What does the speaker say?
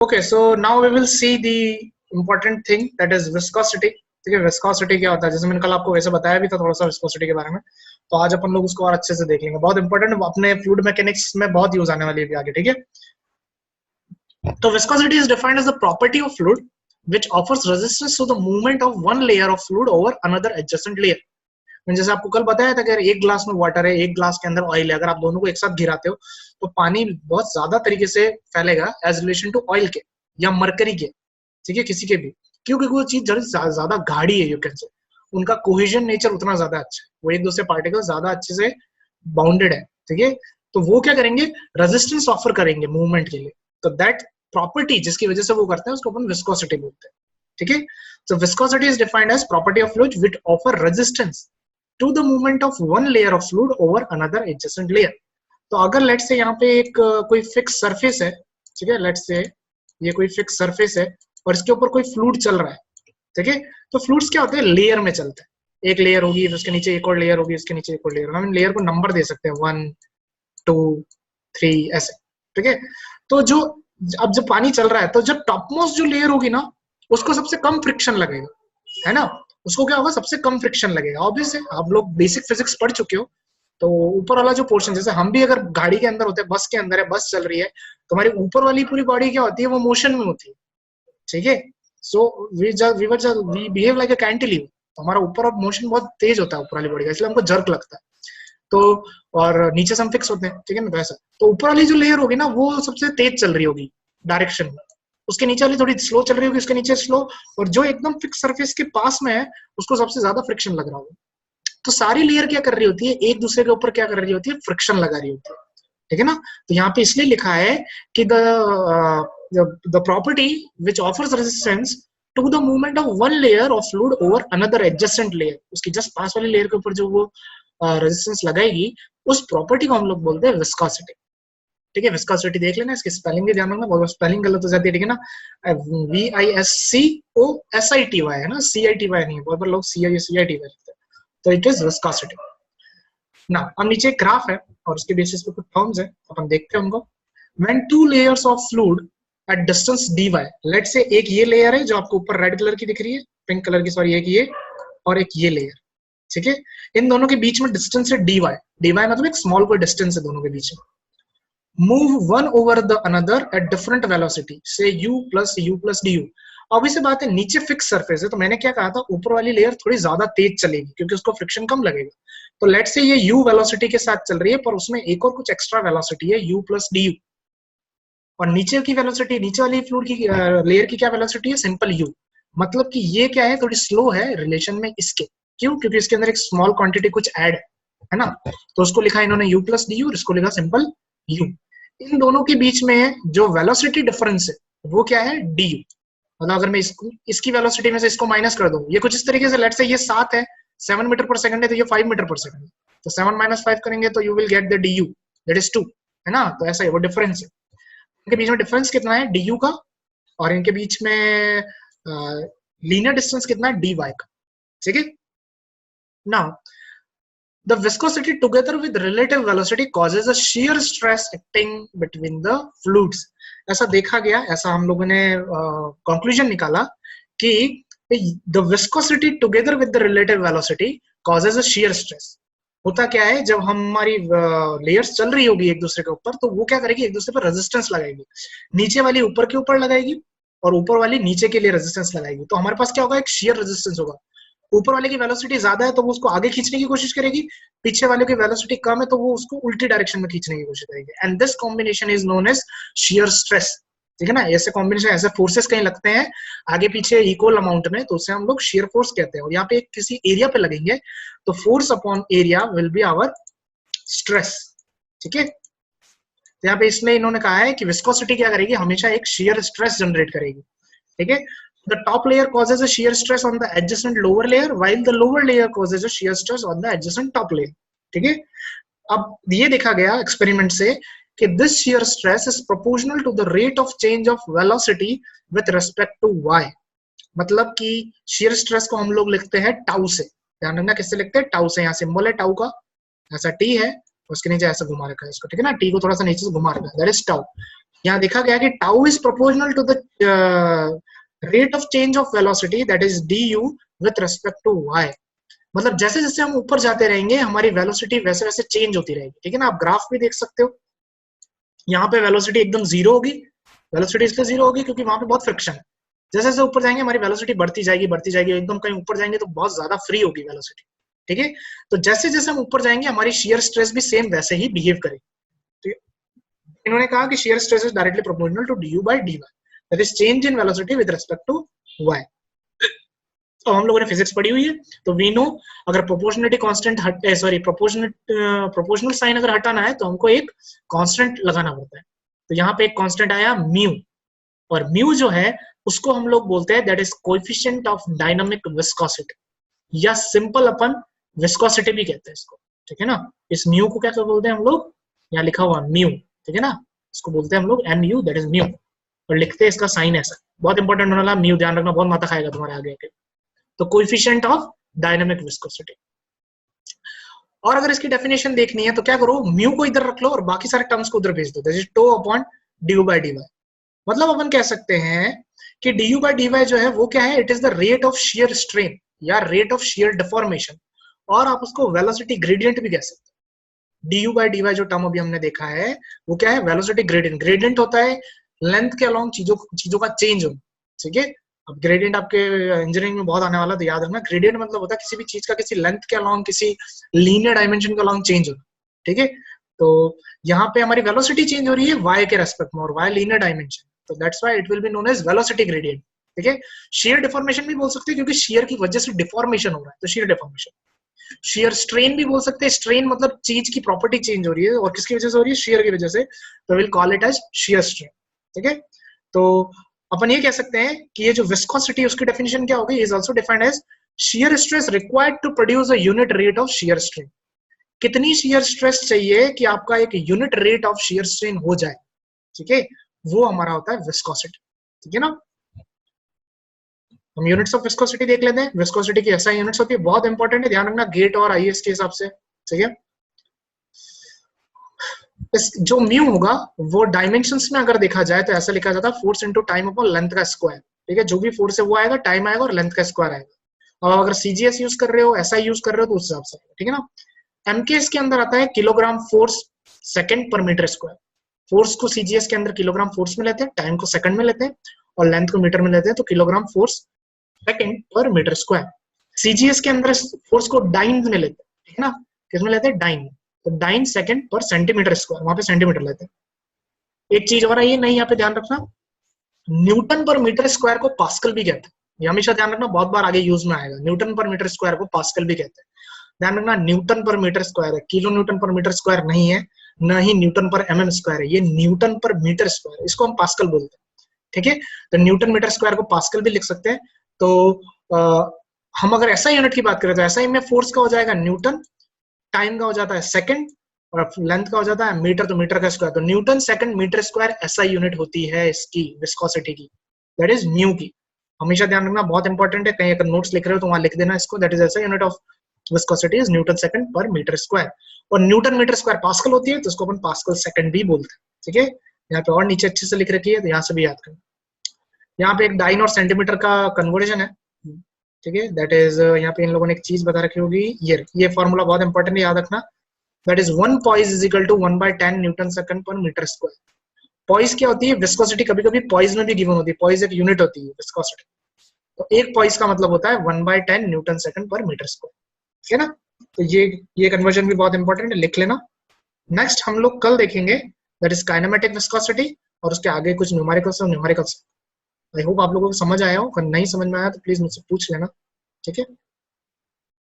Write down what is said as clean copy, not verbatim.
Okay, so now we will see the important thing, that is viscosity. ठीक है, viscosity क्या होता है, जैसे मैंने कल आपको वैसे बताया भी था थोड़ा सा विस्कोसिटी के बारे में, तो आज अपन लोग उसको और अच्छे से देख लेंगे। बहुत इंपॉर्टेंट, अपने फ्लूइड मैकेनिक्स में बहुत यूज आने वाली है आगे। ठीक है, तो viscosity is defined as the property of fluid which offers resistance to the movement of one layer of fluid over another adjacent layer. जैसे आपको कल बताया था कि अगर एक ग्लास में वाटर है, एक ग्लास के अंदर ऑयल है, अगर आप दोनों को एक साथ गिराते हो तो पानी बहुत ज्यादा तरीके से फैलेगा एज रिलेशन टू ऑयल के या मरकरी के। ठीक है, किसी के भी, क्योंकि वो चीज ज्यादा गाढ़ी है, यू कैन से उनका कोहेजन नेचर उतना ज्यादा अच्छा है, वो एक दूसरे पार्टिकल ज्यादा अच्छे से बाउंडेड है। ठीक है, तो वो क्या करेंगे, रेजिस्टेंस ऑफर करेंगे मूवमेंट के लिए। तो दैट प्रॉपर्टी जिसकी वजह से वो करते हैं उसको अपन विस्कोसिटी बोलते हैं। ठीक है, so viscosity is defined as property of fluid which offer resistance to the movement of one layer of fluid over another adjacent layer. तो अगर लेट्स से यहाँ पे एक कोई फिक्स सरफेस है, ठीक है, लेट्स से ये कोई फिक्स सरफेस है और इसके ऊपर कोई फ्लूइड चल रहा है। ठीक है, तो फ्लूइड्स क्या होते हैं, लेयर में चलते हैं। एक लेयर होगी, उसके नीचे एक और लेयर होगी, उसके नीचे एक और लेयर। हम लेयर को नंबर दे सकते हैं 1 2 3 ऐसे। ठीक है, तो जो अब जब पानी चल रहा है तो जब टॉप मोस्ट जो लेयर होगी ना, उसको सबसे कम फ्रिक्शन लगेगा, है ना, उसको क्या होगा, सबसे कम फ्रिक्शन लगेगा। ऑब्वियस है, आप लोग बेसिक फिजिक्स पढ़ चुके हो, तो ऊपर वाला जो पोर्शन, जैसे हम भी अगर गाड़ी के अंदर होते हैं, बस के अंदर है, बस चल रही है, तो हमारी ऊपर वाली पूरी बॉडी क्या होती है, वो मोशन में होती है। ठीक है, so we behave like a cantilever, हमारा ऊपर मोशन बहुत तेज होता है ऊपर वाली बॉडी का, इसलिए हमको जर्क लगता है। तो और नीचे से हम फिक्स होते हैं। ठीक है ना, वैसा तो ऊपर वाली जो लेयर होगी ना, वो सबसे तेज चल रही होगी डायरेक्शन में, उसके नीचे वाली थोड़ी स्लो चल रही होगी, उसके नीचे स्लो, और जो एकदम फिक्स सरफेस के पास में है उसको सबसे ज्यादा फ्रिक्शन लग रहा होगा। तो सारी लेयर क्या कर रही होती है, एक दूसरे के ऊपर क्या कर रही होती है, फ्रिक्शन लगा रही होती है। ठीक है ना, तो यहाँ पे इसलिए लिखा है कि the property which offers resistance to the movement of one layer of fluid over another adjacent layer, उसकी जस्ट पास वाली लेयर के ऊपर जो वो रेजिस्टेंस लगाएगी, उस प्रॉपर्टी को हम लोग बोलते हैं विस्कोसिटी। ठीक है, विस्कोसिटी देख लेना, इसकी स्पेलिंग भी ध्यान रखना, बहुत स्पेलिंग गलत हो जाती है। ठीक है ना, VISCOSITY है ना, CITY नहीं, बहुत बार लोग CITY लिखते हैं, तो इट इज विस्कोसिटी ना। अब नीचे एक ग्राफ है और उसके बेसिस पे कुछ टर्म्स है, अपन देखते हैं उनको। When two layers of fluid at distance dy, let say एक ये लेयर है जो आपको ऊपर रेड कलर की दिख रही है, पिंक कलर की सॉरी, एक ये और एक ये लेयर। ठीक है, इन दोनों के बीच में डिस्टेंस है dy, मतलब एक स्मॉल कोई डिस्टेंस है दोनों के बीच में। Move one over the another at different velocity, से u plus du। अभी से बात है, नीचे फिक्स सरफेस है, तो मैंने क्या कहा था, ऊपर वाली लेयर थोड़ी ज्यादा तेज चलेगी क्योंकि उसको फ्रिक्शन कम लगेगा। तो लेट से ये u वेलोसिटी के साथ चल रही है, पर उसमें एक और कुछ एक्स्ट्रा वेलोसिटी है u plus du, और नीचे की वेलोसिटी, नीचे वाली फ्लूइड की लेयर की क्या वेलोसिटी है, सिंपल u। मतलब कि ये क्या है, थोड़ी स्लो है रिलेशन में इसके। क्यों, क्योंकि इसके अंदर एक स्मॉल क्वांटिटी कुछ ऐड है ना, तो उसको लिखा इन्होंने u plus du और इसको लिखा सिंपल u। इन दोनों के बीच में जो वेलोसिटी डिफरेंस है वो क्या है, du। मतलब अगर मैं इसकी वेलोसिटी में से इसको माइनस कर दूं, ये कुछ इस तरीके से, लेट से ये 7 है, 7 मीटर पर सेकंड है, तो ये 5 मीटर पर सेकंड है, तो 7 - 5 करेंगे तो you will get the du, that is 2, है ना। तो ऐसा है, वो डिफरेंस है, इनके बीच में डिफरेंस कितना है, du का, और इनके बीच में लीनियर डिस्टेंस कितना है, dy का। ठीक है, now the viscosity together with relative velocity causes a shear stress acting between the fluids। ऐसा देखा गया, ऐसा हम लोगों ने कंक्लूजन निकाला कि the viscosity together with the relative velocity causes a shear stress। होता क्या है, जब हमारी लेयर्स चल रही होगी एक दूसरे के ऊपर, तो वो क्या करेगी, एक दूसरे पर रेजिस्टेंस लगाएगी, नीचे वाली ऊपर के ऊपर लगाएगी और ऊपर वाली नीचे के लिए रेजिस्टेंस लगाएगी। तो हमारे पास क्या होगा, एक shear रेजिस्टेंस होगा। ऊपर वाले की वेलोसिटी ज्यादा है तो वो उसको आगे खींचने की कोशिश करेगी, पीछे वाले की वेलोसिटी कम है तो वो उसको उल्टी डायरेक्शन में खींचने की कोशिश करेगी, and this combination is known as shear stress. ठीक है ना, ऐसे कॉम्बिनेशन, ऐसे फोर्सेस कहीं लगते हैं आगे पीछे इक्वल अमाउंट में, तो उसे हम लोग शियर फोर्स कहते हैं। और यहाँ पे किसी एरिया पे लगेंगे तो force upon area will be our stress. ठीक है, तो यहाँ पे इसमें इन्होंने कहा है कि विस्कोसिटी क्या करेगी, हमेशा एक शियर स्ट्रेस जनरेट करेगी। ठीक है, the top layer causes a shear stress on the adjacent lower layer while the lower layer causes a shear stress on the adjacent top layer। ठीक है, अब ये देखा गया एक्सपेरिमेंट से कि this shear stress is proportional to the rate of change of velocity with respect to y। मतलब कि shear stress को हम लोग लिखते हैं टाउ से, ध्यान रखना किससे लिखते हैं, टाउ से। यहाँ सिंबल है टाउ का, ऐसा t है, उसके नीचे ऐसा घुमा रखा है इसको। ठीक है ना, t को थोड़ा सा नीचे से घुमा रखा है, दैट इज टाउ। यहाँ देखा गया कि tau is proportional to the rate of change of velocity that is D U with respect to Y. मतलब जैसे जैसे हम ऊपर जाते रहेंगे हमारी वेलोसिटी वैसे वैसे चेंज होती रहेगी, ठीक है ना। आप ग्राफ भी देख सकते हो, यहाँ पे वेलोसिटी एकदम जीरो होगी। वेलोसिटी इसलिए जीरो होगी क्योंकि वहां पे बहुत फ्रिक्शन है। जैसे जैसे ऊपर जाएंगे हमारी वेलोसिटी बढ़ती जाएगी, एकदम कहीं ऊपर जाएंगे तो बहुत ज्यादा फ्री होगी वेलोसिटी, ठीक है। तो जैसे जैसे हम ऊपर जाएंगे हमारी शियर स्ट्रेस भी सेम वैसे ही बिहेव करेगी। तो इन्होंने कहा कि shear stress is directly proportional to D U by D Y, that is change in velocity with respect to Y. तो हम लोगों ने फिजिक्स पढ़ी हुई है, तो वी नो अगर प्रोपोर्शनलिटी कांस्टेंट प्रोपोर्शनल साइन अगर हटाना है तो हमको एक कांस्टेंट लगाना पड़ता है। तो यहाँ पे एक कांस्टेंट आया म्यू, और म्यू जो है उसको हम लोग बोलते हैं that is coefficient of dynamic viscosity, या सिंपल अपन विस्कोसिटी भी कहते हैं इसको, ठीक है ना। इस म्यू को क्या बोलते हैं हम लोग, यहाँ लिखा हुआ म्यू, ठीक है ना। इसको बोलते हैं हम लोग M U, that is mu, और लिखते हैं इसका साइन ऐसा। बहुत इंपॉर्टेंट होने वाला म्यू, ध्यान रखना, बहुत माथा खाएगा तुम्हारे आगे के। तो कोएफिशिएंट ऑफ डायनामिक विस्कोसिटी। और अगर इसकी डेफिनेशन देखनी है तो क्या करो, म्यू को इधर रख लो और बाकी सारे टर्म्स को उधर भेज दो, that is tau upon D U by D Y. मतलब अपन कह सकते हैं कि D U by D Y जो है वो क्या है, it is the rate of shear strain या रेट ऑफ शियर डिफॉर्मेशन, और आप उसको वेलोसिटी ग्रेडियंट भी कह सकते हैं। D U by D Y जो टर्म अभी हमने देखा है वो क्या है, वेलोसिटी ग्रेडियंट। ग्रेडियंट होता है लेंथ के अलोंग चीजों का चेंज होना, ठीक है। अब ग्रेडियंट आपके इंजीनियरिंग में बहुत आने वाला, तो याद रखना ग्रेडियंट मतलब होता है किसी भी चीज का किसी लेंथ के अलोंग, किसी लीनियर डायमेंशन के अलोंग चेंज होना, ठीक है। तो यहाँ पे हमारी वेलोसिटी चेंज हो रही है y के रेस्पेक्ट में, और y लीनियर डायमेंशन, तो that's why it will be known as velocity gradient, ठीक है। शेयर डिफॉर्मेशन भी बोल सकते हैं क्योंकि शेयर की वजह से डिफॉर्मेशन हो रहा है, तो शेयर डिफॉर्मेशन। शेयर स्ट्रेन भी बोल सकते हैं, स्ट्रेन मतलब चीज की प्रॉपर्टी चेंज हो रही है, और किसकी वजह से हो रही है, शेयर की वजह से, तो will call it as shear strain, ठीक है। तो अपन ये कह सकते हैं कि ये जो विस्कोसिटी उसकी डेफिनेशन क्या होगी, is also defined as shear stress required to produce a unit rate of shear strain। कितनी shear stress चाहिए कि आपका एक unit rate of shear strain हो जाए, ठीक है, वो हमारा होता है विस्कोसिटी, ठीक है ना। हम यूनिट्स ऑफ विस्कोसिटी देख लेते हैं। विस्कोसिटी की ऐसा यूनिट्स होती है, बहुत इंपॉर्टेंट है, ध्यान रखना गेट और आईएएस के हिसाब से, ठीक है। इस जो म्यू होगा वो डायमेंशंस में अगर देखा जाए तो ऐसा लिखा जाता है force into time upon length का स्क्वायर, ठीक है। जो भी फोर्स है वो आएगा, टाइम आएगा और लेंथ का स्क्वायर आएगा। और अगर सीजीएस यूज कर रहे हो, एसआई यूज कर रहे हो तो उस हिसाब से, ठीक है ना। एमकेएस के अंदर आता है किलोग्राम फोर्स सेकंड पर मीटर स्क्वायर। फोर्स को सीजीएस के अंदर किलोग्राम फोर्स में लेते हैं, टाइम को सेकंड में लेते हैं, और लेंथ को मीटर में लेते हैं, तो किलोग्राम फोर्स सेकंड पर मीटर स्क्वायर। सीजीएस के अंदर फोर्स को डाइन में लेते हैं, ठीक है ना। किसमें लेते हैं, डाइन, तो डाइन सेकंड पर सेंटीमीटर स्क्वायर, वहां पे सेंटीमीटर लेते हैं। एक चीज और है, ये नहीं यहाँ पे ध्यान रखना, न्यूटन पर मीटर स्क्वायर को पास्कल भी कहते हैं, ये हमेशा ध्यान रखना, बहुत बार आगे यूज में आएगा। न्यूटन पर मीटर स्क्वायर को पास्कल भी कहते हैं, ध्यान रखना। न्यूटन पर मीटर स्क्वायर है, किलो न्यूटन पर मीटर स्क्वायर नहीं है, न ही न्यूटन पर एमएम स्क्वायर है, ये न्यूटन पर मीटर स्क्वायर, इसको हम पास्कल बोलते हैं, ठीक है। तो न्यूटन मीटर स्क्वायर को पास्कल भी लिख सकते हैं। तो हम अगर ऐसा यूनिट की बात करें तो ऐसा ही में फोर्स का हो जाएगा न्यूटन, टाइम का हो जाता है सेकंड, और लेंथ का हो जाता है मीटर, तो मीटर का स्क्वायर, तो न्यूटन सेकंड मीटर स्क्वायर ऐसा यूनिट होती है इसकी विस्कोसिटी की, दैट इज म्यू की। हमेशा ध्यान रखना, बहुत इंपॉर्टेंट है, कहीं अगर नोट्स लिख रहे हो तो वहां लिख देना इसको, दैट इज ऐसा unit of viscosity is Newton second पर मीटर स्क्वायर। और न्यूटन मीटर स्क्वायर पास्कल होती है, तो उसको अपन पास्कल सेकंड भी बोलते हैं, ठीक है। यहाँ पे और नीचे अच्छे से लिख रखी है, तो यहाँ से भी याद करना। यहाँ पे एक डाइन और सेंटीमीटर का कन्वर्जन है, ठीक है, दैट इज यहाँ पे इन लोगों ने एक चीज बता रखी होगी, ये फॉर्मूला बहुत इंपॉर्टेंट है, याद रखना, that is 1 poise is equal to 1/10 Newton second पर मीटर स्क्वायर। पॉइस क्या होती है, विस्कोसिटी कभी कभी पॉइस में भी गिवन होती है, पॉइस एक यूनिट होती है विस्कोसिटी, तो एक पॉइस का मतलब होता है 1/10 न्यूटन सेकंड पर मीटर स्क्वायर, ठीक है ना। तो ये कन्वर्जन भी बहुत इंपॉर्टेंट है, लिख लेना। नेक्स्ट हम लोग कल देखेंगे दैट इज काइनेमेटिक विस्कोसिटी, और उसके आगे कुछ न्यूमेरिकल्स और न्यूमेरिकल्स। आई होप आप लोगों को समझ आया हो, अगर नहीं समझ में आया तो प्लीज मुझसे पूछ लेना, ठीक है।